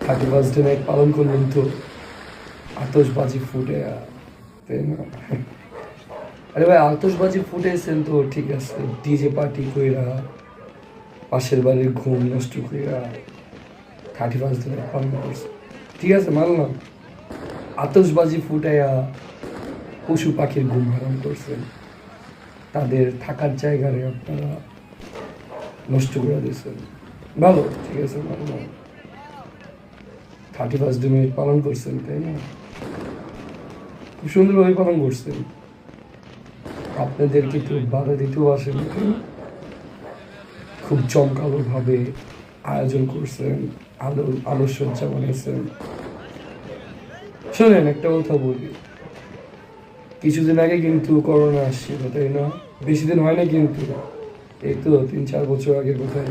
31st night পালন করলেন তো আতশবাজি ফুটে, তাই না? আরে ভাই, আতশবাজি ফুটেছেন তো ঠিক আছে, ডিজে পার্টি কইরা পাশের বাড়ির ঘুম নষ্ট কইরা 31st নাইট পালন করছে, ঠিক আছে মানলাম। আতশবাজি ফুটাইয়া পশু পাখির ঘুম হারাম করছেন, তাদের থাকার জায়গারে আপনারা নষ্ট করে দিয়েছেন, ভালো, ঠিক আছে মানলাম। 31st নাইট পালন করছেন, তাই না? খুব সুন্দরভাবে পালন করছেন। আপনাদের কিন্তু বাধা দিতেও আসেন, খুব জমকালো ভাবে আয়োজন করছেন, আলোকসজ্জা বানিয়েছেন। শোনেন, একটা কথা বলি, কিছুদিন আগে কিন্তু করোনা আসছিল, তাই না? বেশি দিন হয় না কিন্তু, এই তো 3-4 বছর আগের কথাই।